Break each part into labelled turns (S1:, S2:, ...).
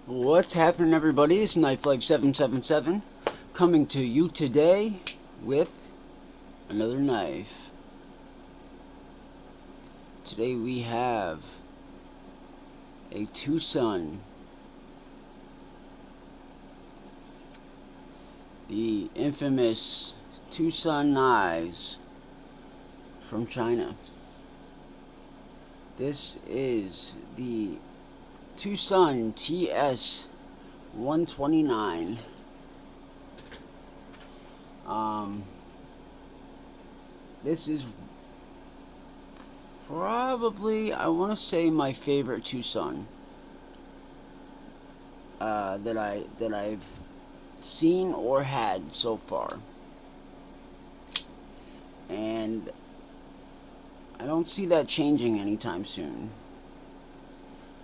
S1: What's happening, everybody? It's KnifeLife777 coming to you today with another knife. Today we have a Tucson, the infamous Tucson knives from China. This is the Tucson TS129. This is probably, I want to say, my favorite Tucson that I've seen or had so far, and I don't see that changing anytime soon.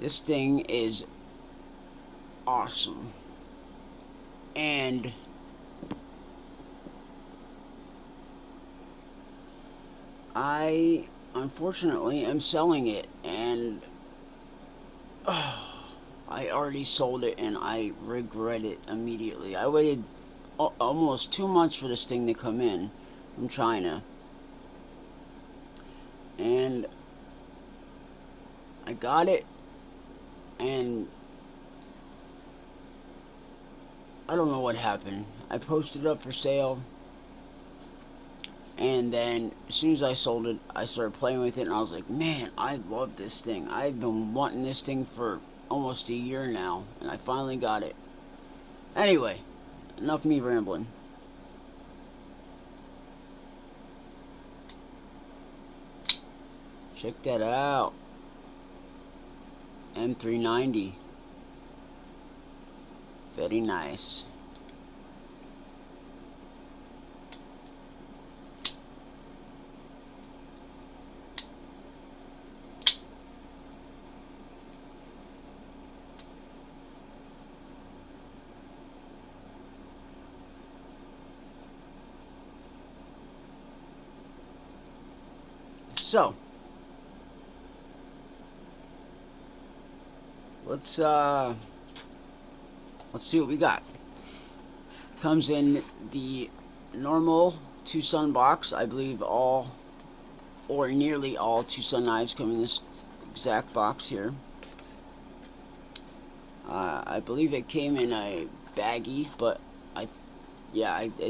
S1: This thing is awesome, and I unfortunately am selling it, and I already sold it and I regret it immediately. I waited almost 2 months for this thing to come in from China, and I got it, and I don't know what happened. I posted it up for sale, and then as soon as I sold it, I started playing with it, and I was like, man, I love this thing. I've been wanting this thing for almost a year now, and I finally got it. Anyway, enough me rambling. Check that out. M390. Very nice. So, let's see what we got. Comes in the normal Tucson box. I believe all, or nearly all, Tucson knives come in this exact box here. I believe it came in a baggie, but it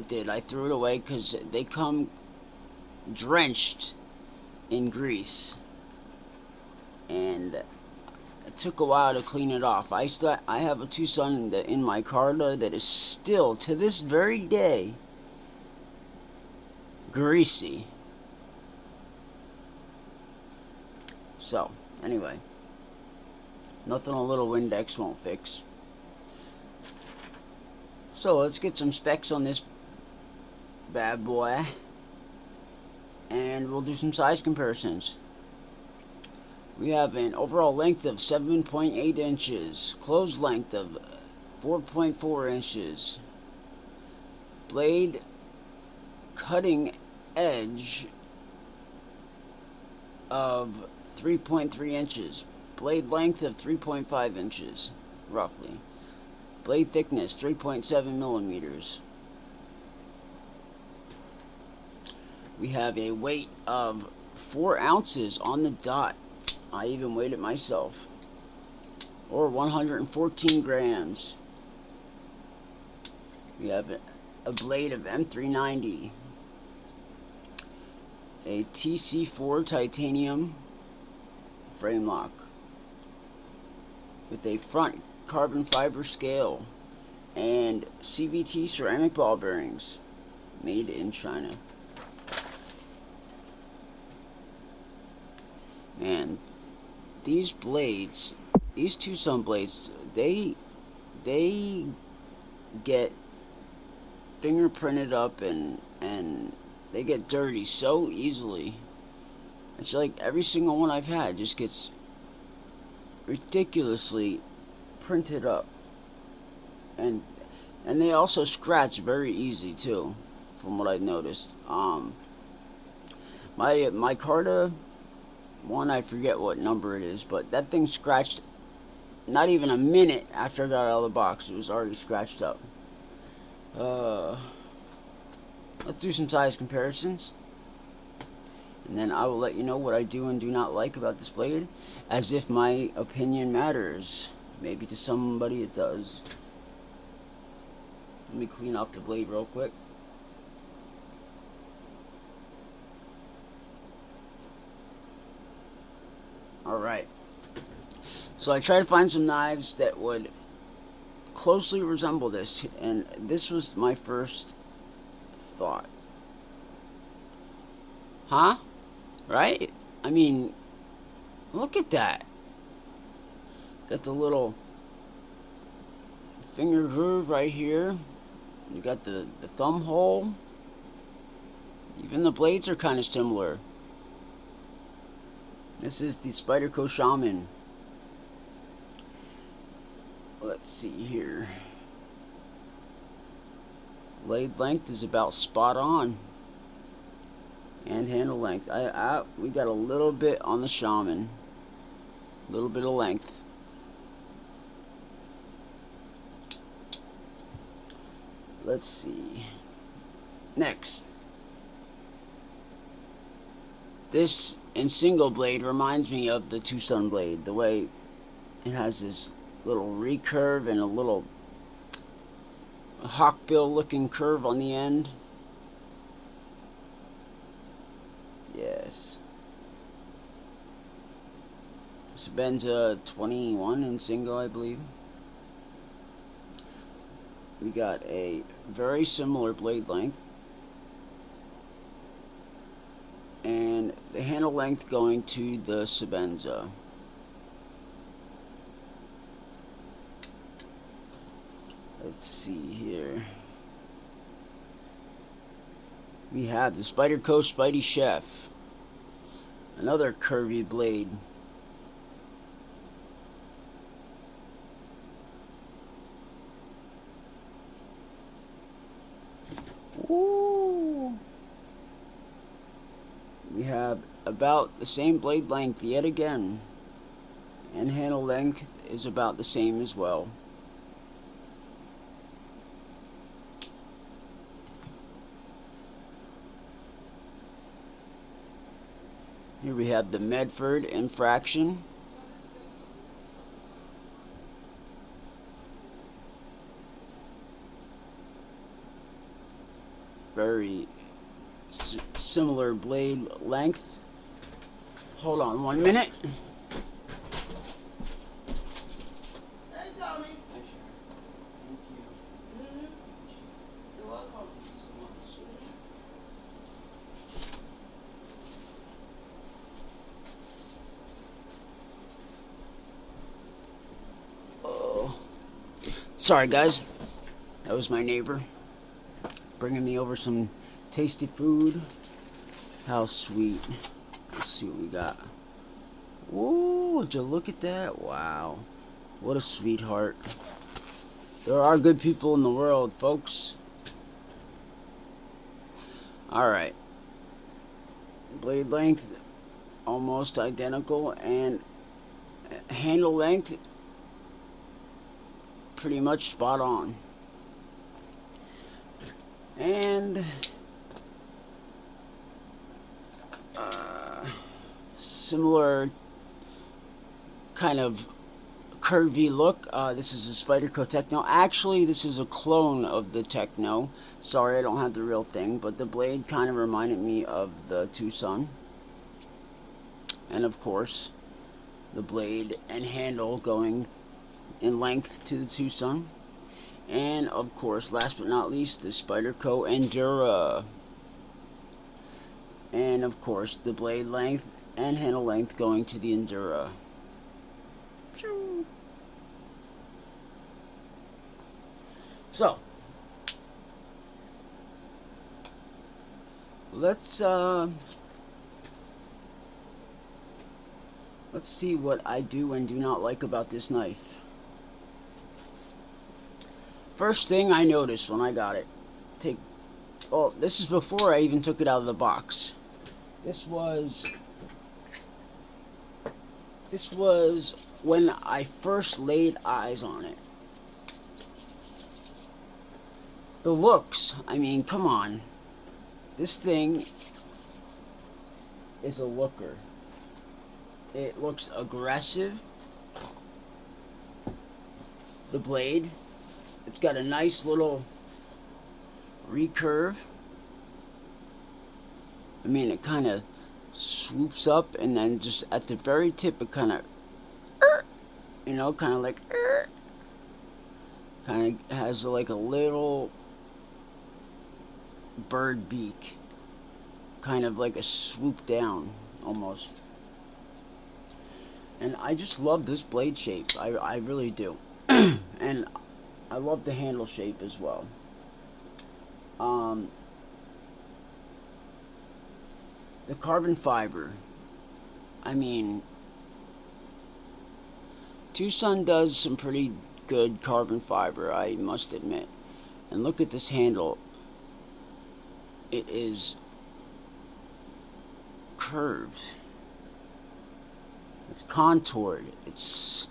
S1: did. I threw it away because they come drenched in grease, and it took a while to clean it off. I have a Tucson in my car that is still, to this very day, greasy. So, anyway, nothing a little Windex won't fix. So, let's get some specs on this bad boy, and we'll do some size comparisons. We have an overall length of 7.8 inches, closed length of 4.4 inches, blade cutting edge of 3.3 inches, blade length of 3.5 inches, roughly, blade thickness 3.7 millimeters. We have a weight of 4 ounces on the dot. I even weighed it myself, or 114 grams. We have a blade of M390, a TC4 titanium Framelock with a front carbon fiber scale and CVT ceramic ball bearings, made in China. And these blades, these Tucson blades, they get fingerprinted up and they get dirty so easily. It's like every single one I've had just gets ridiculously printed up, and they also scratch very easy too, from what I've noticed. My Carta one, I forget what number it is, but that thing scratched not even a minute after I got out of the box, it was already scratched up. Let's do some size comparisons, and then I will let you know what I do and do not like about this blade, as if my opinion matters. Maybe to somebody it does. Let me clean up the blade real quick. Alright. So I tried to find some knives that would closely resemble this, and this was my first thought. Huh? Right? I mean, look at that. Got the little finger groove right here. You got the thumb hole. Even the blades are kind of similar. This is the Spyderco Shaman. Let's see here. Blade length is about spot on. And handle length. We got a little bit on the Shaman. A little bit of length. Let's see. Next. This in single blade reminds me of the Tucson blade. The way it has this little recurve and a little hawkbill looking curve on the end. Yes. Sebenza 21 in single, I believe. We got a very similar blade length. And the handle length going to the Sebenza. Let's see here. We have the Spyderco Spidey Chef. Another curvy blade. Ooh. We have about the same blade length yet again. And handle length is about the same as well. Here we have the Medford Infraction. Very similar blade length. Hold on 1 minute.
S2: Hey, Tommy.
S1: Hi, Sharon. Thank you.
S2: You're welcome.
S1: Thank you so much. Oh, sorry guys. That was my neighbor bringing me over some tasty food. How sweet. Let's see what we got. Whoa, would you look at that? Wow. What a sweetheart. There are good people in the world, folks. Alright. Blade length almost identical, and handle length pretty much spot on. And similar kind of curvy look. This is a Spyderco Techno. Actually, this is a clone of the Techno. Sorry, I don't have the real thing, but the blade kind of reminded me of the Tucson. And of course, the blade and handle going in length to the Tucson. And of course, last but not least, the Spyderco Endura. And of course, the blade length and handle length going to the Endura. So, let's see what I do and do not like about this knife. First thing I noticed when I got it, this is before I even took it out of the box. This was when I first laid eyes on it, the looks, I mean, come on. This thing is a looker. It looks aggressive. The blade, it's got a nice little recurve. I mean, it kind of swoops up, and then just at the very tip, it kind of, kind of like, kind of has like a little bird beak, kind of like a swoop down almost. And I just love this blade shape. I really do. And I love the handle shape as well. The carbon fiber. I mean, Tucson does some pretty good carbon fiber, I must admit. And look at this handle. It is curved. It's contoured. It's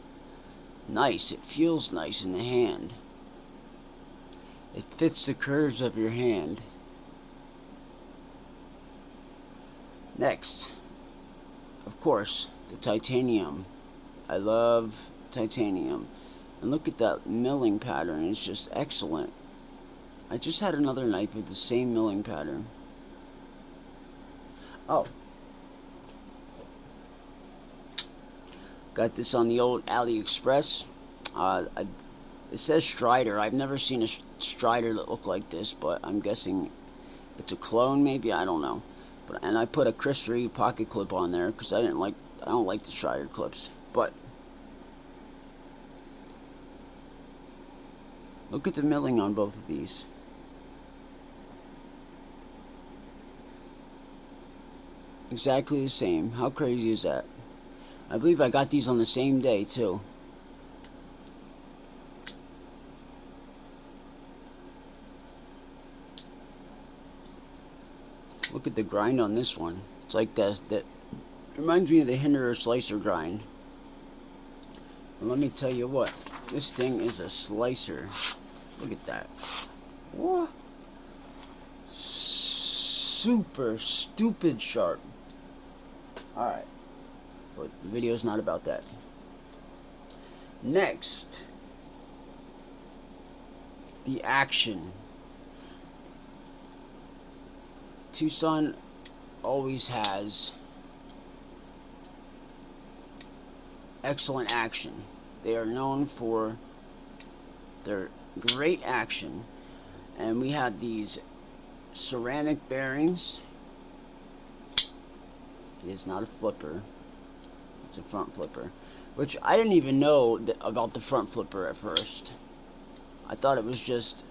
S1: nice. It feels nice in the hand. It fits the curves of your hand. Next, of course, the titanium. I love titanium. And look at that milling pattern. It's just excellent. I just had another knife with the same milling pattern. Oh. Got this on the old AliExpress. It says Strider. I've never seen a Strider that looked like this, but I'm guessing it's a clone, maybe. I don't know. And I put a Christery pocket clip on there because I don't like the Strider clips. But look at the milling on both of these. Exactly the same. How crazy is that? I believe I got these on the same day too. Look at the grind on this one. It's like that reminds me of the Hinderer slicer grind. And let me tell you what, this thing is a slicer. Look at that. What? Super stupid sharp. Alright. But the video's not about that. Next, the action. Tucson always has excellent action. They are known for their great action. And we have these ceramic bearings. It is not a flipper. It's a front flipper. Which I didn't even know about the front flipper at first. I thought it was just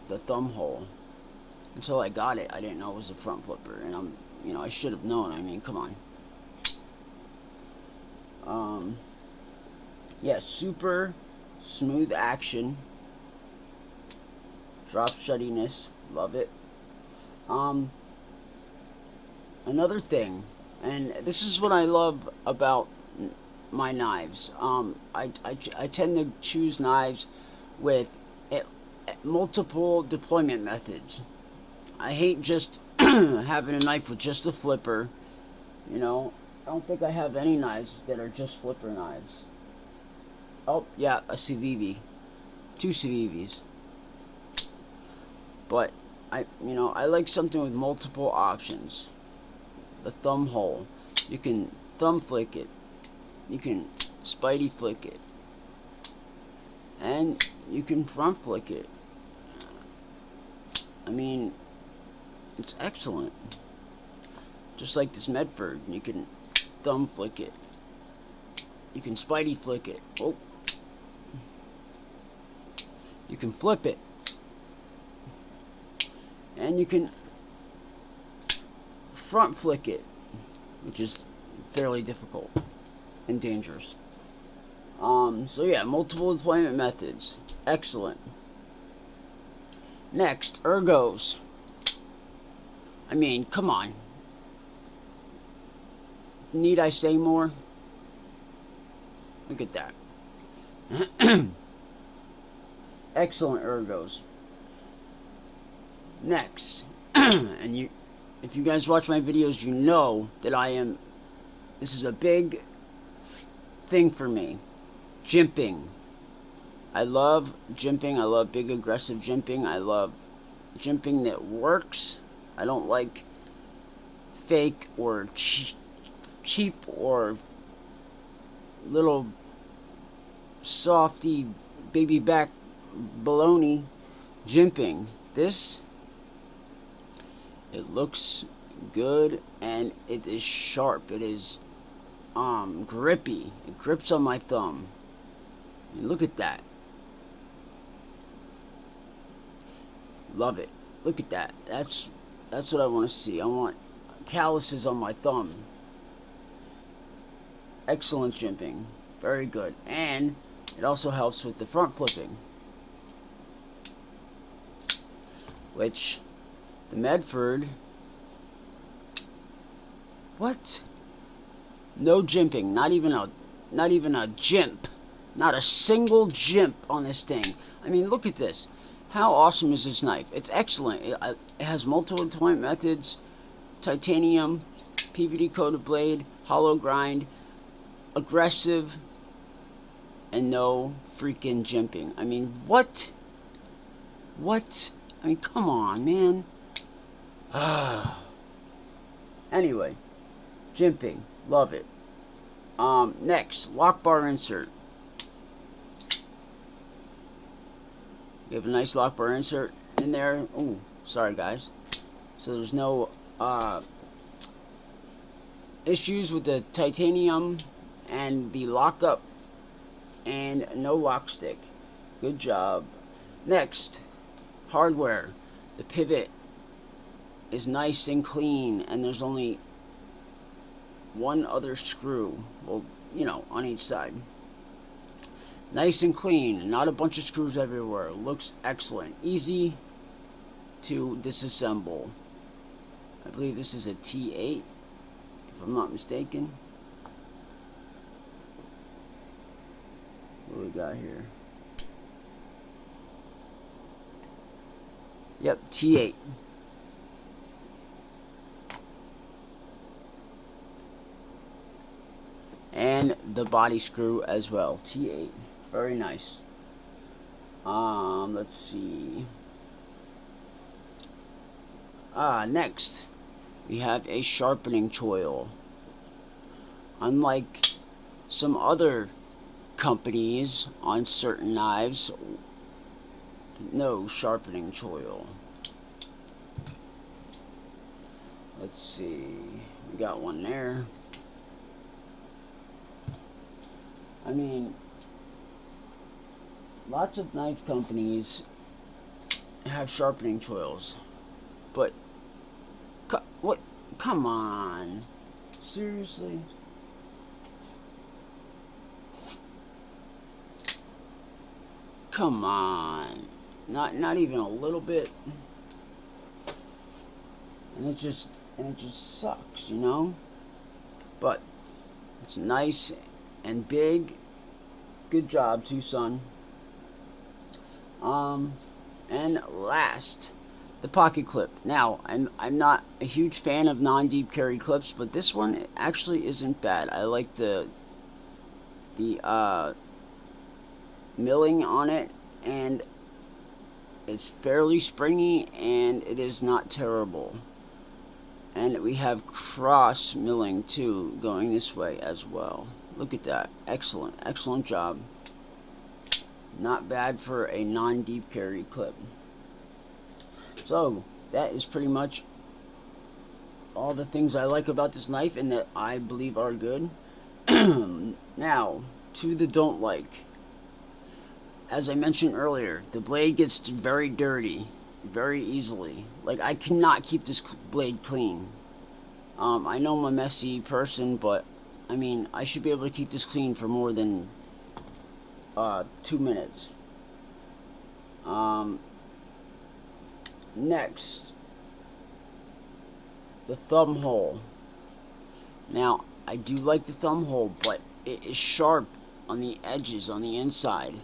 S1: the thumb hole. Until I got it, I didn't know it was a front flipper. And I should have known. I mean, come on. Yeah, super smooth action. Drop shuttiness. Love it. Another thing, and this is what I love about my knives. I tend to choose knives with multiple deployment methods. I hate just having a knife with just a flipper. I don't think I have any knives that are just flipper knives. Oh, yeah, a Civivi. 2 Civivis. But, I like something with multiple options. The thumb hole. You can thumb flick it. You can spidey flick it. And you can front flick it. I mean, it's excellent. Just like this Medford. You can thumb flick it. You can spidey flick it. Oh. You can flip it. And you can front flick it, which is fairly difficult and dangerous. So yeah, multiple deployment methods. Excellent. Next, ergos. I mean, come on. Need I say more? Look at that. Excellent ergos. Next, and if you guys watch my videos, you know that this is a big thing for me. Jimping. I love jimping. I love big aggressive jimping. I love jimping that works. I don't like fake or cheap or little softy baby back baloney jimping. This, it looks good and it is sharp. It is grippy. It grips on my thumb. And look at that. Love it. Look at that. That's what I want to see. I want calluses on my thumb. Excellent jimping. Very good. And it also helps with the front flipping, which the Medford, what? No jimping. Not even a jimp. Not a single jimp on this thing. I mean, look at this. How awesome is this knife? It's excellent. It has multiple deployment methods, titanium, PVD coated blade, hollow grind, aggressive, and no freaking jimping. I mean, what? What? I mean, come on, man. Anyway, jimping. Love it. Next, lock bar insert. You have a nice lock bar insert in there. Ooh, sorry guys. So there's no issues with the titanium and the lockup, and no lock stick. Good job. Next, hardware. The pivot is nice and clean, and there's only one other screw, well, you know, on each side. Nice and clean, not a bunch of screws everywhere. Looks excellent. Easy to disassemble. I believe this is a T8, if I'm not mistaken. What do we got here? Yep, T8. And the body screw as well, T8. Very nice. Let's see. Next, we have a sharpening choil. Unlike some other companies on certain knives, no sharpening choil. Let's see. We got one there. I mean, lots of knife companies have sharpening choils, but what? Come on, seriously? Come on, not even a little bit, and it just sucks, you know. But it's nice and big. Good job, Tucson. And last, the pocket clip. Now, I'm not a huge fan of non-deep carry clips, but this one actually isn't bad. I like the milling on it, and it's fairly springy, and it is not terrible. And we have cross milling too, going this way as well. Look at that. Excellent. Excellent job. Not bad for a non-deep carry clip. So, that is pretty much all the things I like about this knife and that I believe are good. Now, to the don't like. As I mentioned earlier, the blade gets very dirty very easily. Like, I cannot keep this blade clean. I know I'm a messy person, but I mean, I should be able to keep this clean for more than 2 minutes. Next, the thumb hole. Now, I do like the thumb hole, but it is sharp on the edges, on the inside.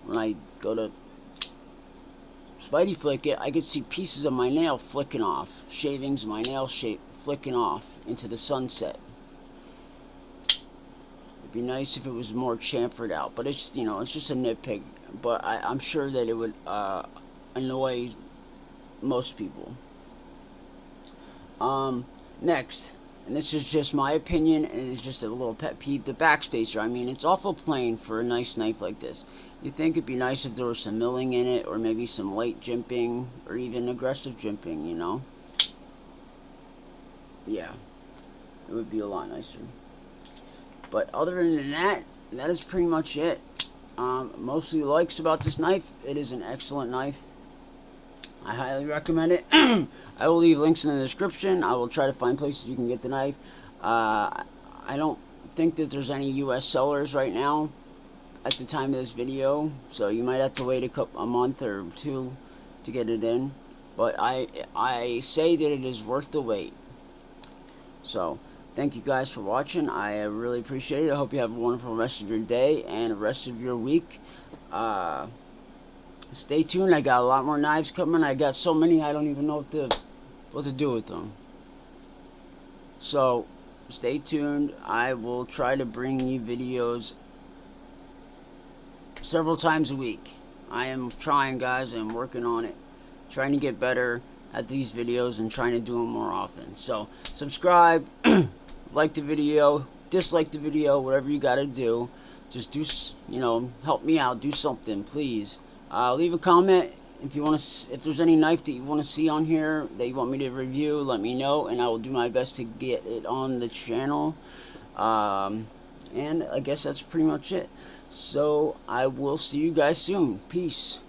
S1: When I go to Spidey flick it, I could see pieces of my nail flicking off, shavings of my nail flicking off into the sunset. It'd be nice if it was more chamfered out, but it's, you know, it's just a nitpick. But I'm sure that it would annoy most people. Next, and this is just my opinion, and it's just a little pet peeve, the backspacer. I mean, it's awful plain for a nice knife like this. You think it'd be nice if there was some milling in it, or maybe some light jimping, or even aggressive jimping, you know? Yeah, it would be a lot nicer. But other than that, that is pretty much it. Mostly likes about this knife. It is an excellent knife. I highly recommend it. I will leave links in the description. I will try to find places you can get the knife. I don't think that there's any US sellers right now at the time of this video, so you might have to wait a month or two to get it in. But I say that it is worth the wait. So thank you guys for watching. I really appreciate it. I hope you have a wonderful rest of your day and the rest of your week. Stay tuned. I got a lot more knives coming. I got so many I don't even know what to do with them. So stay tuned. I will try to bring you videos several times a week. I am trying, guys. I'm working on it. Trying to get better at these videos and trying to do them more often. So subscribe, like the video, dislike the video, whatever you gotta do. Just do, you know, help me out. Do something, please. Leave a comment if you want to. If there's any knife that you want to see on here that you want me to review, let me know, and I will do my best to get it on the channel. And I guess that's pretty much it. So I will see you guys soon. Peace.